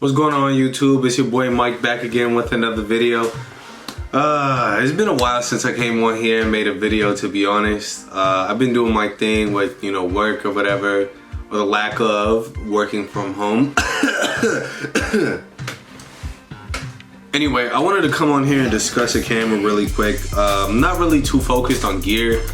What's going on YouTube? It's your boy Mike back again with another video. It's been a while since I came on here and made a video, to be honest. I've been doing my thing with, work or whatever, or the lack of working from home. Anyway, I wanted to come on here and discuss a camera really quick. I'm not really too focused on gear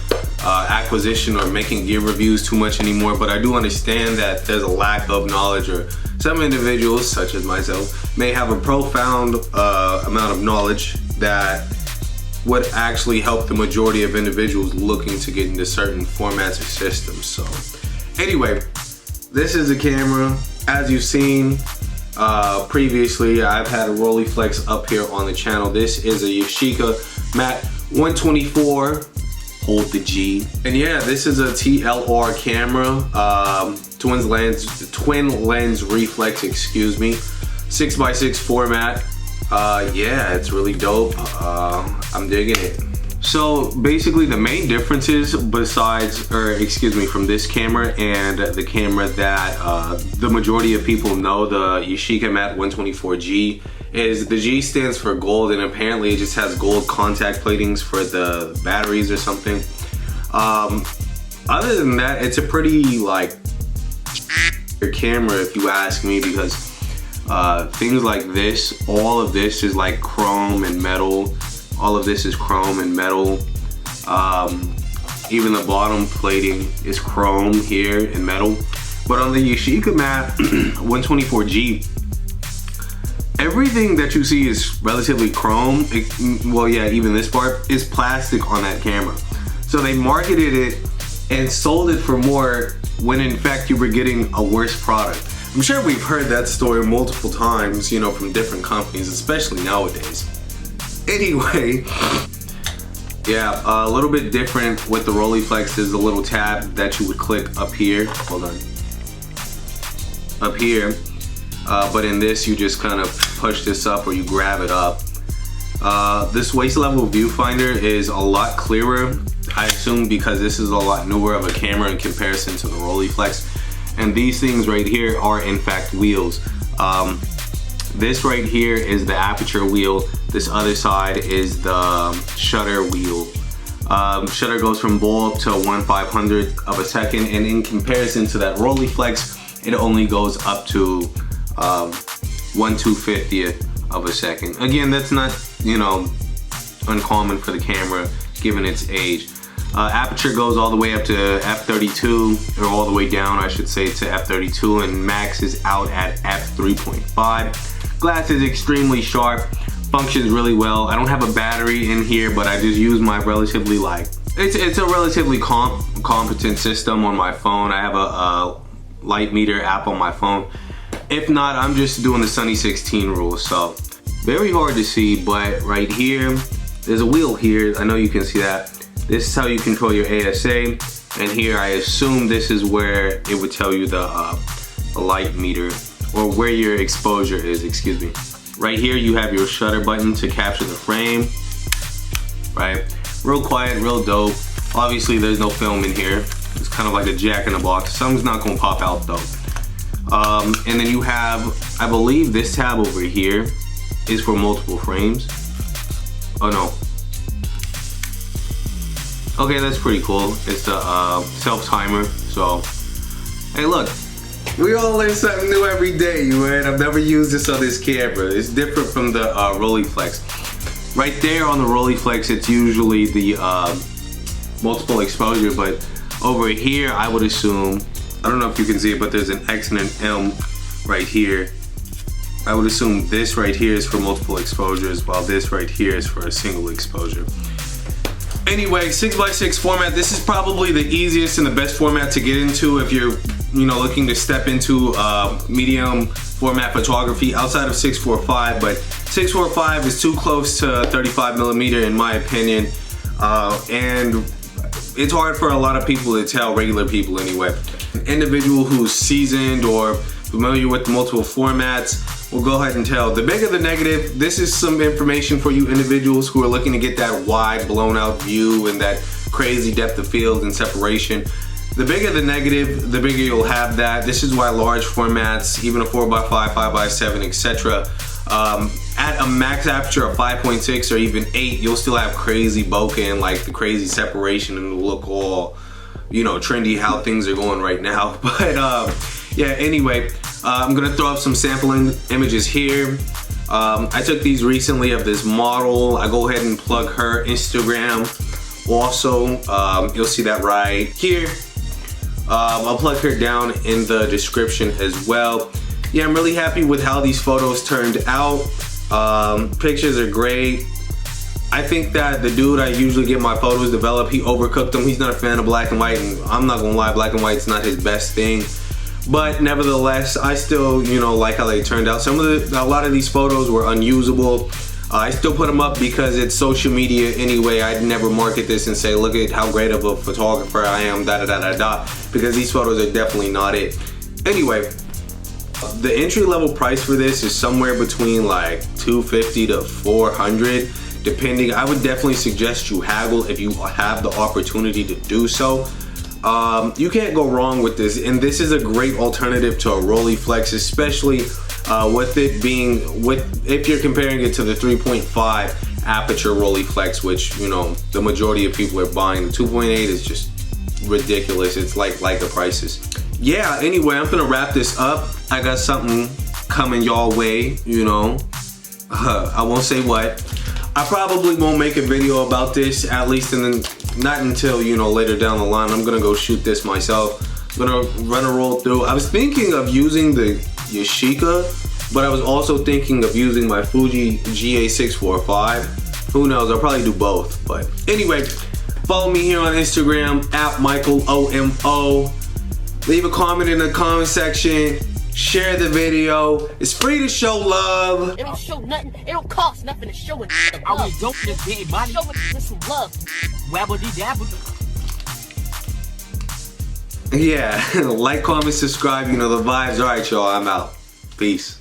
acquisition or making gear reviews too much anymore, but I do understand that there's a lack of knowledge, or some individuals, such as myself, may have a profound amount of knowledge that would actually help the majority of individuals looking to get into certain formats or systems. So anyway, this is a camera. As you've seen previously, I've had a Rolleiflex up here on the channel. This is a Yashica Mat 124. Hold the G. And yeah, this is a TLR camera, twin lens reflex, excuse me, 6x6 format. Yeah, it's really dope. I'm digging it. So basically the main differences from this camera and the camera that the majority of people know, the Yashica Mat 124G, is the G stands for gold, and apparently it just has gold contact platings for the batteries or something. Other than that, it's a pretty camera if you ask me, because things like this, all of this is like chrome and metal. All of this is chrome and metal. Even the bottom plating is chrome here and metal. But on the Yashica Mat 124G, everything that you see is relatively chrome. Well, yeah, even this part is plastic on that camera. So they marketed it and sold it for more when in fact you were getting a worse product. I'm sure we've heard that story multiple times, from different companies, especially nowadays. Anyway, yeah, a little bit different with the Rolleiflex. There's a little tab that you would click up here. Hold on. Up here. But in this, you just kind of push this up, or you grab it up. This waist level viewfinder is a lot clearer, I assume, because this is a lot newer of a camera in comparison to the Rolleiflex. And these things right here are in fact wheels. This right here is the aperture wheel. This other side is the shutter wheel. Shutter goes from bulb to 1/500th of a second, and in comparison to that Rolleiflex, it only goes up to 1/250th of a second. Again, that's not, uncommon for the camera given its age. Aperture goes all the way up to f32, or all the way down, I should say, to f32, and max is out at f3.5. Glass is extremely sharp, functions really well. I don't have a battery in here, but I just use my relatively it's a relatively competent system on my phone. I have a light meter app on my phone. If not, I'm just doing the Sunny 16 rule. So very hard to see, but right here, there's a wheel here. I know you can see that. This is how you control your ASA, and here I assume this is where it would tell you the light meter, or where your exposure is, excuse me. Right here you have your shutter button to capture the frame, right? Real quiet, real dope. Obviously there's no film in here. It's kind of like a jack in the box. Something's not gonna pop out though. And then you have, I believe this tab over here is for multiple frames. Oh no. Okay, that's pretty cool. It's the self-timer. So, hey look, we all learn something new every day, you heard? I've never used this on this camera. It's different from the Rolleiflex. Right there on the Rolleiflex, it's usually the multiple exposure, but over here, I would assume, I don't know if you can see it, but there's an X and an M right here. I would assume this right here is for multiple exposures, while this right here is for a single exposure. Anyway, 6x6 format, this is probably the easiest and the best format to get into if you're, looking to step into medium format photography outside of 645, but 645 is too close to 35mm in my opinion, and it's hard for a lot of people to tell, regular people anyway. An individual who's seasoned or familiar with multiple formats will go ahead and tell. The bigger the negative, this is some information for you individuals who are looking to get that wide blown out view and that crazy depth of field and separation. The bigger the negative, the bigger you'll have that. This is why large formats, even a 4x5, 5x7, etc. At a max aperture of 5.6 or even 8, you'll still have crazy bokeh and like the crazy separation, and it'll look all, you know, trendy how things are going right now. But yeah, anyway, I'm gonna throw up some sampling images here. I took these recently of this model. I go ahead and plug her Instagram also. You'll see that right here. I'll plug her down in the description as well. Yeah, I'm really happy with how these photos turned out. Pictures are great. I think that the dude I usually get my photos developed, he overcooked them. He's not a fan of black and white, and I'm not gonna lie, black and white's not his best thing. But nevertheless, I still, you know, like how they turned out. A lot of these photos were unusable. I still put them up because it's social media anyway. I'd never market this and say, look at how great of a photographer I am, da da da da da, because these photos are definitely not it. Anyway, the entry-level price for this is somewhere between like $250 to $400, depending. I would definitely suggest you haggle if you have the opportunity to do so. You can't go wrong with this, and this is a great alternative to a Rolleiflex, especially with it being, if you're comparing it to the 3.5 aperture Rolleiflex, which, you know, the majority of people are buying. The 2.8 is just ridiculous. It's like the prices. Yeah, anyway, I'm gonna wrap this up. I got something coming y'all way, you know. I won't say what. I probably won't make a video about this, at least not until, you know, later down the line. I'm gonna go shoot this myself. I'm gonna run a roll through. I was thinking of using the Yashica, but I was also thinking of using my Fuji GA645. Who knows, I'll probably do both. But anyway, follow me here on Instagram, @MichaelOMO. Leave a comment in the comment section. Share the video. It's free to show love. It don't show nothing. It don't cost nothing to show it. I was dope this big body. Show it some love. Wabbly dabble. Yeah, like, comment, subscribe. You know the vibes. All right, y'all. I'm out. Peace.